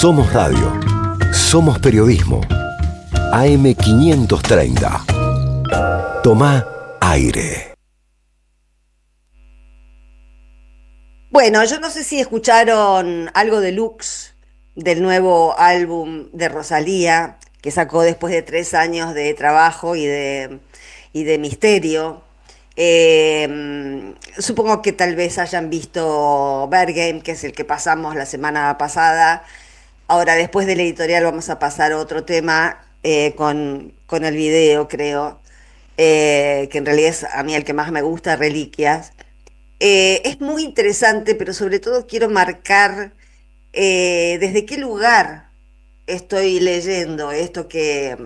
Somos radio. Somos periodismo. AM530. Tomá aire. Bueno, yo no sé si escucharon algo de Lux, del nuevo álbum de Rosalía, que sacó después de 3 años de trabajo y de misterio. Supongo que tal vez hayan visto Bergame, que es el que pasamos la semana pasada. Ahora, después del editorial, vamos a pasar a otro tema con el video, creo, que en realidad es a mí el que más me gusta, Reliquias. Es muy interesante, pero sobre todo quiero marcar desde qué lugar estoy leyendo esto que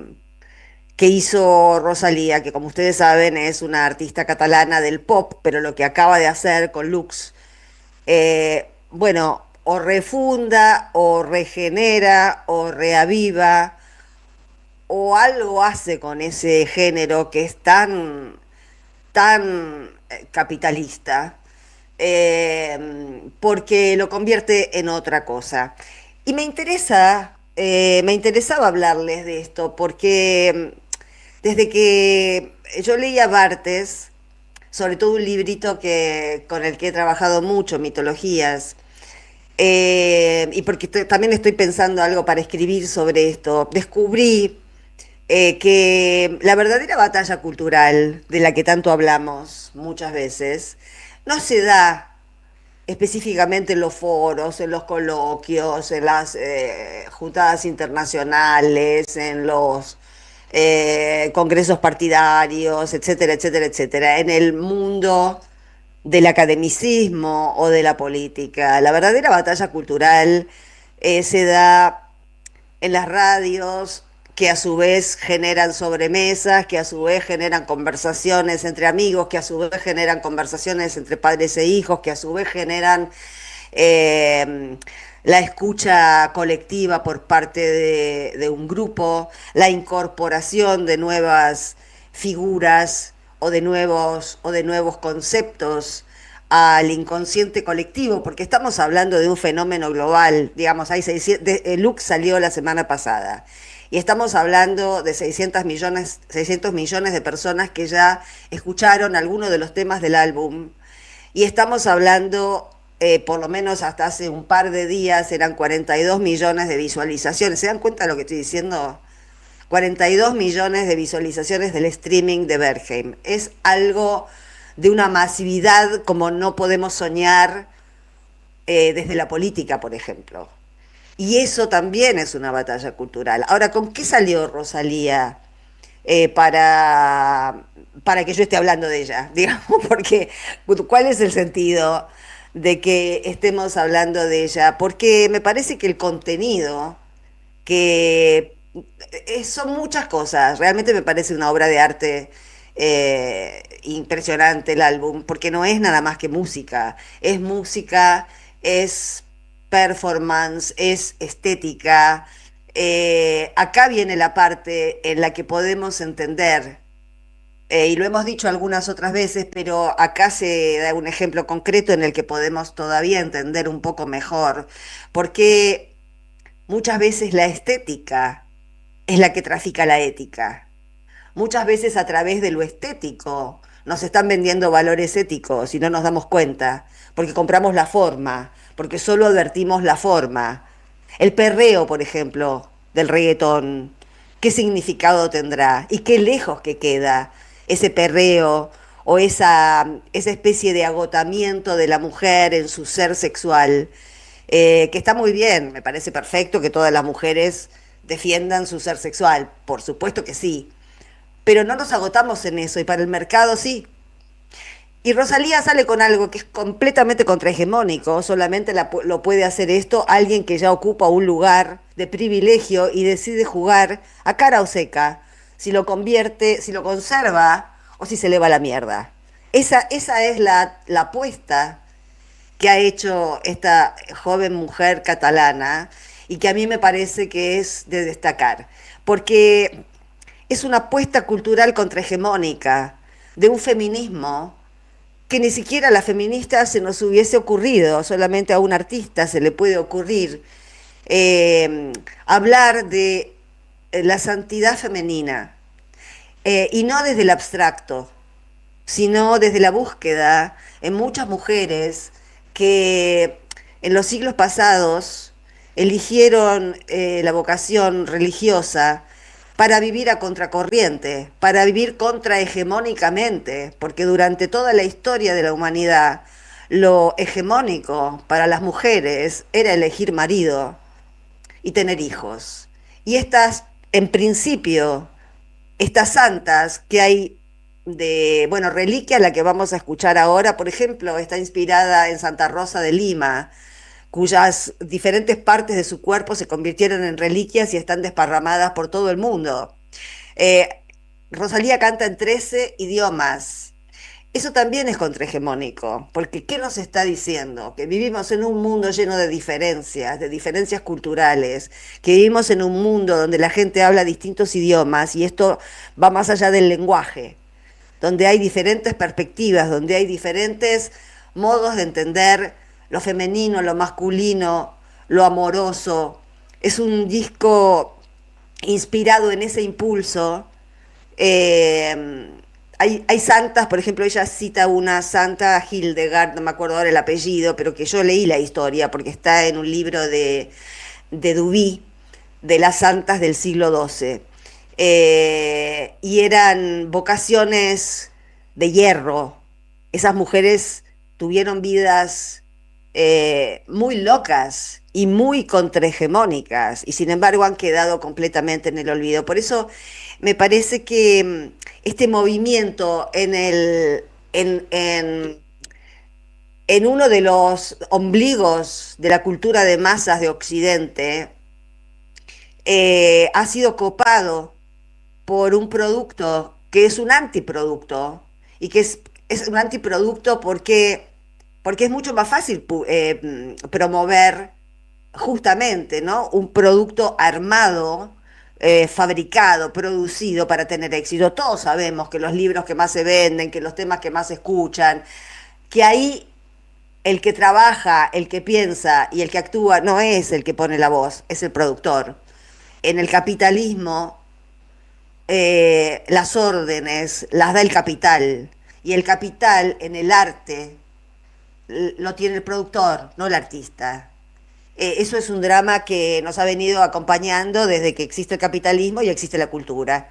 hizo Rosalía, que como ustedes saben es una artista catalana del pop, pero lo que acaba de hacer con Lux, bueno, o refunda, o regenera, o reaviva, o algo hace con ese género que es tan capitalista, porque lo convierte en otra cosa. Y me interesaba hablarles de esto, porque desde que yo leía Bartes, sobre todo un librito con el que he trabajado mucho, mitologías, y porque también estoy pensando algo para escribir sobre esto, descubrí que la verdadera batalla cultural de la que tanto hablamos muchas veces no se da específicamente en los foros, en los coloquios, en las juntadas internacionales, en los congresos partidarios, etcétera, etcétera, etcétera, en el mundo del academicismo o de la política. La verdadera batalla cultural se da en las radios, que a su vez generan sobremesas, que a su vez generan conversaciones entre amigos, que a su vez generan conversaciones entre padres e hijos, que a su vez generan eh, la escucha colectiva por parte de un grupo, la incorporación de nuevas figuras o de nuevos conceptos al inconsciente colectivo, porque estamos hablando de un fenómeno global, digamos, Lux salió la semana pasada, y estamos hablando de 600 millones de personas que ya escucharon algunos de los temas del álbum, y estamos hablando, por lo menos hasta hace un par de días, eran 42 millones de visualizaciones. ¿Se dan cuenta de lo que estoy diciendo? 42 millones de visualizaciones del streaming de Bergheim. Es algo de una masividad como no podemos soñar desde la política, por ejemplo. Y eso también es una batalla cultural. Ahora, ¿con qué salió Rosalía para que yo esté hablando de ella? Digamos, porque ¿cuál es el sentido de que estemos hablando de ella? Porque me parece que el contenido que son muchas cosas. Realmente me parece una obra de arte impresionante el álbum, porque no es nada más que música, es performance, es estética. Acá viene la parte en la que podemos entender, y lo hemos dicho algunas otras veces, pero acá se da un ejemplo concreto en el que podemos todavía entender un poco mejor, porque muchas veces la estética es la que trafica la ética. Muchas veces a través de lo estético nos están vendiendo valores éticos y no nos damos cuenta, porque compramos la forma, porque solo advertimos la forma. El perreo, por ejemplo, del reggaetón, ¿qué significado tendrá? ¿Y qué lejos que queda ese perreo o esa especie de agotamiento de la mujer en su ser sexual? Que está muy bien, me parece perfecto que todas las mujeres defiendan su ser sexual, por supuesto que sí, pero no nos agotamos en eso y para el mercado sí. Y Rosalía sale con algo que es completamente contrahegemónico, solamente lo puede hacer esto alguien que ya ocupa un lugar de privilegio y decide jugar a cara o seca, si lo convierte, si lo conserva o si se le va a la mierda. Esa es la apuesta que ha hecho esta joven mujer catalana y que a mí me parece que es de destacar, porque es una apuesta cultural contrahegemónica de un feminismo que ni siquiera a las feministas se nos hubiese ocurrido, solamente a un artista se le puede ocurrir hablar de la santidad femenina, y no desde el abstracto, sino desde la búsqueda en muchas mujeres que en los siglos pasados eligieron la vocación religiosa para vivir a contracorriente, para vivir contrahegemónicamente, porque durante toda la historia de la humanidad lo hegemónico para las mujeres era elegir marido y tener hijos. Y estas, en principio, estas santas que hay de, bueno, reliquia, la que vamos a escuchar ahora, por ejemplo, está inspirada en Santa Rosa de Lima, cuyas diferentes partes de su cuerpo se convirtieron en reliquias y están desparramadas por todo el mundo. Eh, Rosalía canta en 13 idiomas. Eso también es contrahegemónico, porque ¿qué nos está diciendo? Que vivimos en un mundo lleno de diferencias culturales, que vivimos en un mundo donde la gente habla distintos idiomas y esto va más allá del lenguaje, donde hay diferentes perspectivas, donde hay diferentes modos de entender lo femenino, lo masculino, lo amoroso. Es un disco inspirado en ese impulso. Hay santas, por ejemplo, ella cita una santa Hildegard, no me acuerdo ahora el apellido, pero que yo leí la historia porque está en un libro de Duby, de las santas del siglo XII. Y eran vocaciones de hierro. Esas mujeres tuvieron vidas muy locas y muy contrahegemónicas, y sin embargo han quedado completamente en el olvido. Por eso me parece que este movimiento en uno de los ombligos de la cultura de masas de Occidente ha sido copado por un producto que es un antiproducto, y que es un antiproducto porque es mucho más fácil promover justamente, ¿no? Un producto armado, fabricado, producido para tener éxito. Todos sabemos que los libros que más se venden, que los temas que más se escuchan, que ahí el que trabaja, el que piensa y el que actúa no es el que pone la voz, es el productor. En el capitalismo, las órdenes las da el capital, y el capital en el arte lo tiene el productor, no el artista. Eso es un drama que nos ha venido acompañando desde que existe el capitalismo y existe la cultura.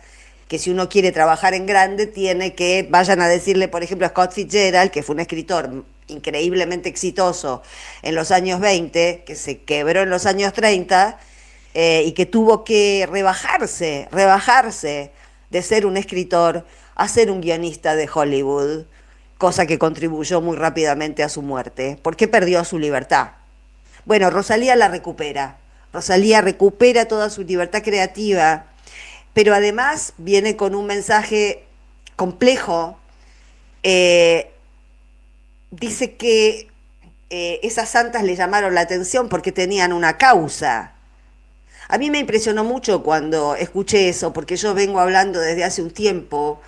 Que si uno quiere trabajar en grande, tiene que, vayan a decirle, por ejemplo, a Scott Fitzgerald, que fue un escritor increíblemente exitoso en los años 20, que se quebró en los años 30, y que tuvo que rebajarse de ser un escritor a ser un guionista de Hollywood, cosa que contribuyó muy rápidamente a su muerte, porque perdió su libertad. Bueno, Rosalía la recupera. Rosalía recupera toda su libertad creativa, pero además viene con un mensaje complejo. Eh, Dice que esas santas le llamaron la atención porque tenían una causa. A mí me impresionó mucho cuando escuché eso, porque yo vengo hablando desde hace un tiempo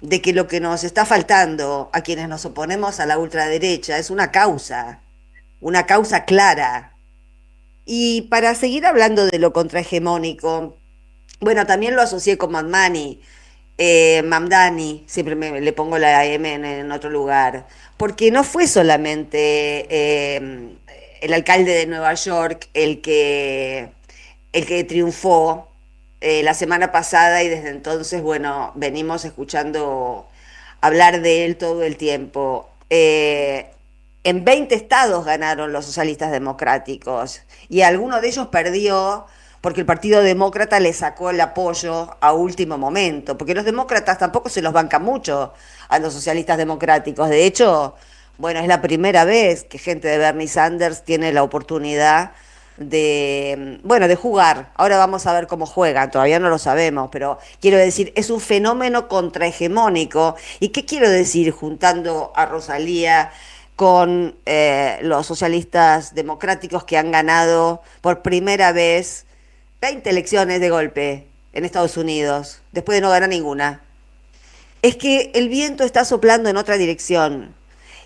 de que lo que nos está faltando a quienes nos oponemos a la ultraderecha es una causa clara. Y para seguir hablando de lo contrahegemónico, bueno, también lo asocié con Mamdani, Mamdani, siempre le pongo la M en otro lugar, porque no fue solamente el alcalde de Nueva York el que triunfó la semana pasada, y desde entonces, bueno, venimos escuchando hablar de él todo el tiempo. En 20 estados ganaron los socialistas democráticos, y alguno de ellos perdió porque el Partido Demócrata le sacó el apoyo a último momento, porque los demócratas tampoco se los bancan mucho a los socialistas democráticos. De hecho, bueno, es la primera vez que gente de Bernie Sanders tiene la oportunidad de, bueno, de jugar. Ahora vamos a ver cómo juegan, todavía no lo sabemos, pero quiero decir, es un fenómeno contrahegemónico. ¿Y qué quiero decir juntando a Rosalía con los socialistas democráticos que han ganado por primera vez 20 elecciones de golpe en Estados Unidos, después de no ganar ninguna? Es que el viento está soplando en otra dirección.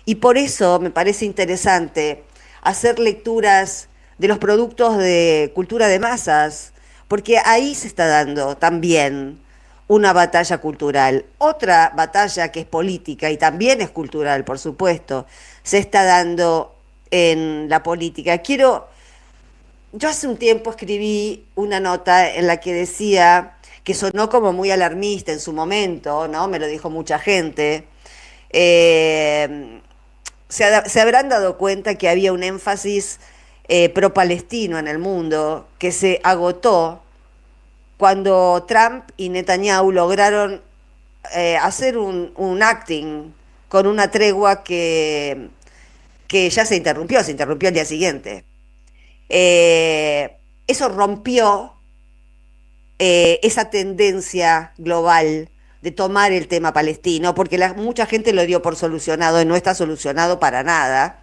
Y por eso me parece interesante hacer lecturas de los productos de cultura de masas, porque ahí se está dando también una batalla cultural. Otra batalla que es política y también es cultural, por supuesto, se está dando en la política. Yo hace un tiempo escribí una nota en la que decía que sonó como muy alarmista en su momento, ¿no? Me lo dijo mucha gente. Eh, se habrán dado cuenta que había un énfasis pro-palestino en el mundo que se agotó cuando Trump y Netanyahu lograron hacer un acting con una tregua que ya se interrumpió al día siguiente. Eso rompió esa tendencia global de tomar el tema palestino, porque mucha gente lo dio por solucionado y no está solucionado para nada.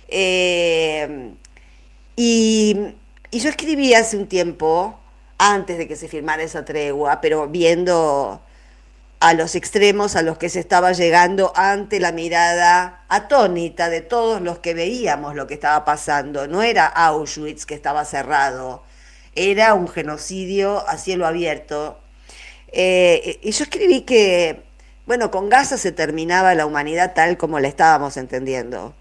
Eh, y, y yo escribí hace un tiempo, antes de que se firmara esa tregua, pero viendo a los extremos a los que se estaba llegando ante la mirada atónita de todos los que veíamos lo que estaba pasando. No era Auschwitz que estaba cerrado, era un genocidio a cielo abierto. Y yo escribí que, bueno, con Gaza se terminaba la humanidad tal como la estábamos entendiendo.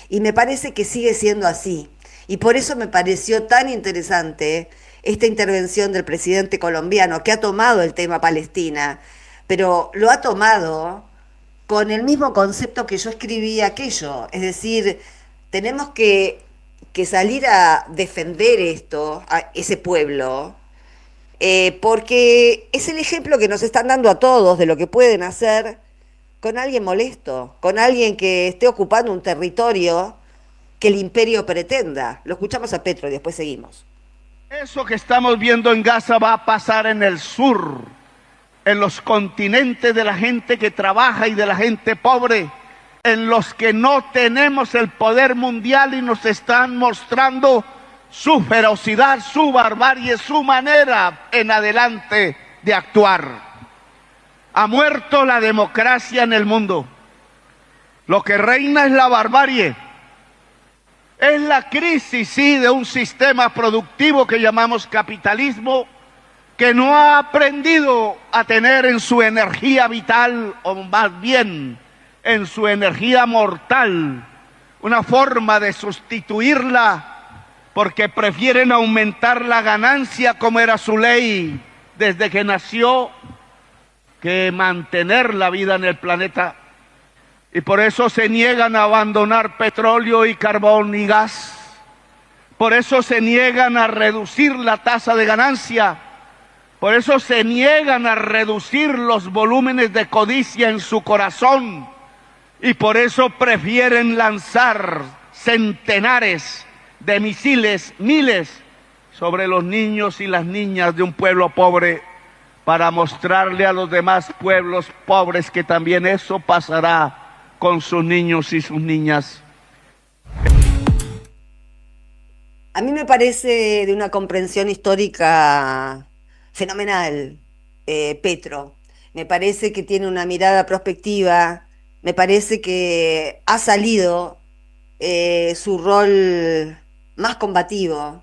Y me parece que sigue siendo así. Y por eso me pareció tan interesante esta intervención del presidente colombiano que ha tomado el tema Palestina, pero lo ha tomado con el mismo concepto que yo escribí aquello. Es decir, tenemos que salir a defender esto, a ese pueblo, porque es el ejemplo que nos están dando a todos de lo que pueden hacer con alguien molesto, con alguien que esté ocupando un territorio que el imperio pretenda. Lo escuchamos a Petro y después seguimos. Eso que estamos viendo en Gaza va a pasar en el sur, en los continentes de la gente que trabaja y de la gente pobre, en los que no tenemos el poder mundial y nos están mostrando su ferocidad, su barbarie, su manera en adelante de actuar. Ha muerto la democracia en el mundo. Lo que reina es la barbarie. Es la crisis, sí, de un sistema productivo que llamamos capitalismo, que no ha aprendido a tener en su energía vital, o más bien en su energía mortal, una forma de sustituirla, porque prefieren aumentar la ganancia, como era su ley desde que nació, que mantener la vida en el planeta. Y por eso se niegan a abandonar petróleo y carbón y gas. Por eso se niegan a reducir la tasa de ganancia. Por eso se niegan a reducir los volúmenes de codicia en su corazón. Y por eso prefieren lanzar centenares de misiles, miles, sobre los niños y las niñas de un pueblo pobre, para mostrarle a los demás pueblos pobres que también eso pasará con sus niños y sus niñas. A mí me parece de una comprensión histórica fenomenal, Petro. Me parece que tiene una mirada prospectiva, me parece que ha salido su rol más combativo,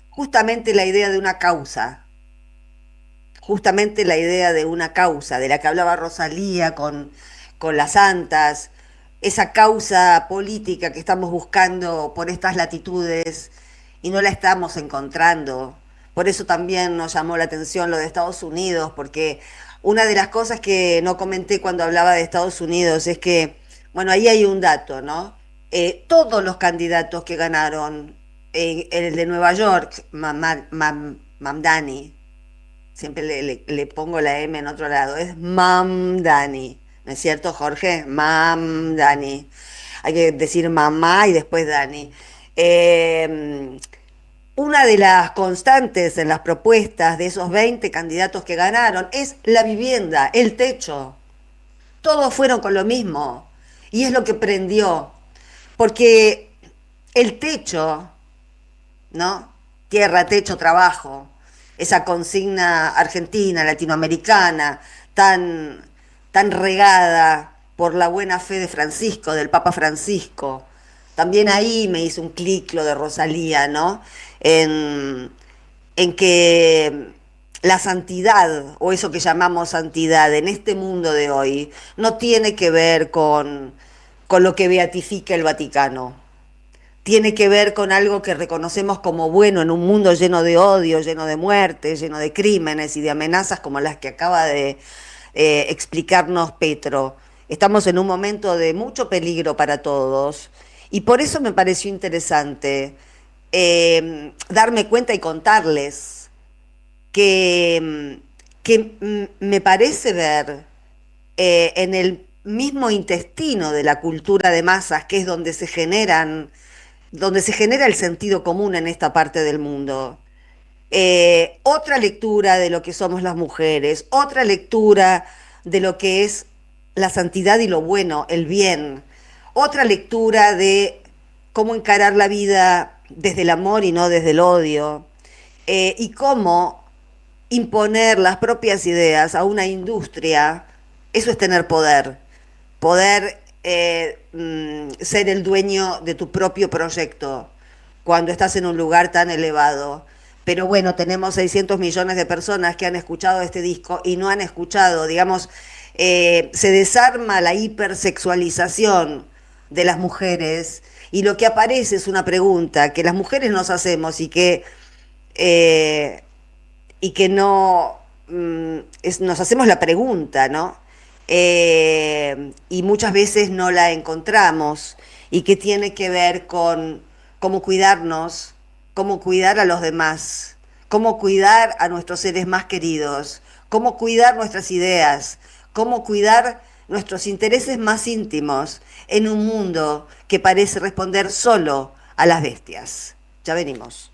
justamente la idea de una causa, justamente la idea de una causa, de la que hablaba Rosalía con las santas, esa causa política que estamos buscando por estas latitudes y no la estamos encontrando. Por eso también nos llamó la atención lo de Estados Unidos, porque una de las cosas que no comenté cuando hablaba de Estados Unidos es que, bueno, ahí hay un dato, ¿no? Todos los candidatos que ganaron, el de Nueva York, Mamdani, siempre le pongo la M en otro lado, es Mamdani, ¿no es cierto, Jorge? Mamdani. Hay que decir mamá y después Dani. Una de las constantes en las propuestas de esos 20 candidatos que ganaron es la vivienda, el techo. Todos fueron con lo mismo. Y es lo que prendió. Porque el techo, ¿no? Tierra, techo, trabajo. Esa consigna argentina, latinoamericana, tan regada por la buena fe de Francisco, del Papa Francisco, también ahí me hizo un clic lo de Rosalía, ¿no? En, en que la santidad, o eso que llamamos santidad, en este mundo de hoy, no tiene que ver con lo que beatifica el Vaticano. Tiene que ver con algo que reconocemos como bueno en un mundo lleno de odio, lleno de muertes, lleno de crímenes y de amenazas como las que acaba de explicarnos Petro. Estamos en un momento de mucho peligro para todos y por eso me pareció interesante darme cuenta y contarles que me parece ver en el mismo intestino de la cultura de masas, que es donde se genera el sentido común en esta parte del mundo. Otra lectura de lo que somos las mujeres, otra lectura de lo que es la santidad y lo bueno, el bien, otra lectura de cómo encarar la vida desde el amor y no desde el odio, y cómo imponer las propias ideas a una industria, eso es tener poder, poder ser el dueño de tu propio proyecto cuando estás en un lugar tan elevado. Pero bueno, tenemos 600 millones de personas que han escuchado este disco y no han escuchado, digamos, se desarma la hipersexualización de las mujeres y lo que aparece es una pregunta que las mujeres nos hacemos eh, y que no nos hacemos la pregunta, ¿no? Y muchas veces no la encontramos y que tiene que ver con cómo cuidarnos, cómo cuidar a los demás, cómo cuidar a nuestros seres más queridos, cómo cuidar nuestras ideas, cómo cuidar nuestros intereses más íntimos en un mundo que parece responder solo a las bestias. Ya venimos.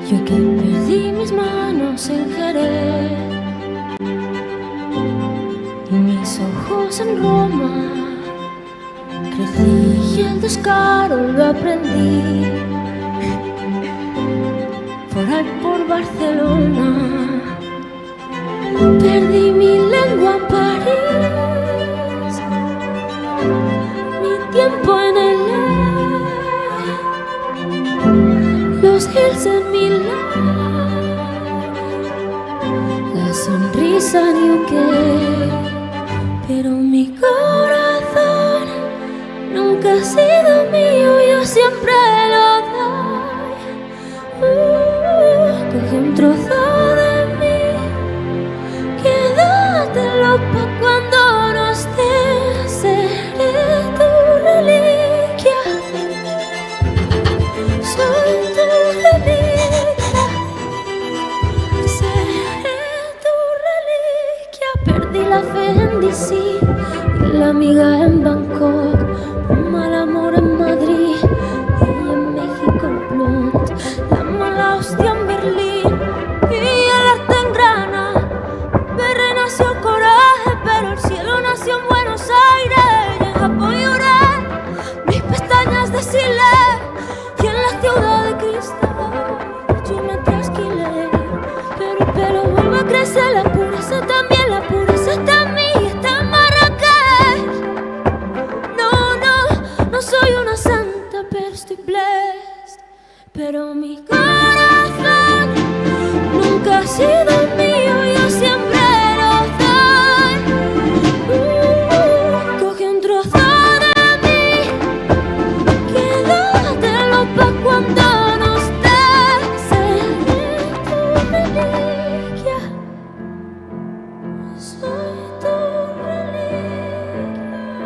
Yo que perdí mis manos en Jerez y mis ojos en Roma, crecí y el descaro lo aprendí por Barcelona. Perdí mi lengua en París, mi tiempo en el los hills en Milán, la sonrisa en UK, pero mi corazón nunca ha sido mío, yo siempre lo doy. Coge un trozo de mí, quédatelo pa' cuando no estés, seré tu reliquia. Soy tu reliquia, seré tu reliquia. Perdí la fe en DC y la amiga en Bangkok, un mal amor en Madrid y en México el blunt, la mala hostia en Berlín y el arte en Grana. Me renació el coraje, pero el cielo nació en Buenos Aires y en Japón lloré mis pestañas de silencio. Y en la ciudad de cristal yo me trasquilé, pero el pelo vuelve a crecer, la pureza también, la pureza está en mí, está en Marrakech. No soy una santa, pero estoy blessed. Pero mi corazón nunca ha sido mío, yo siempre lo doy. Coge un trozo de mí, quédatelo pa' cuando no estés, seré tu reliquia. Soy tu reliquia.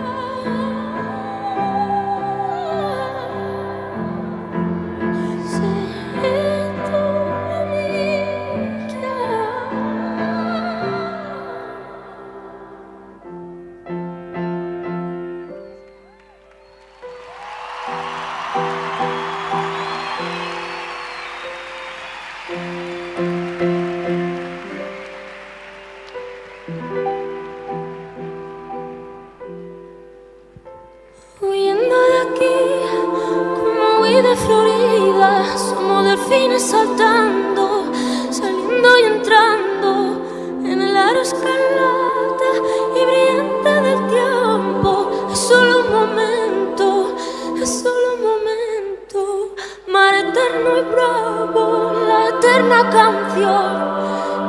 Seré tu reliquia. saltando, saliendo y entrando en el aro escarlata y brillante del tiempo. Es solo un momento, es solo un momento. Mar eterno y bravo, la eterna canción.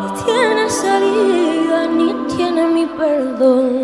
Ni tiene salida, ni tiene mi perdón.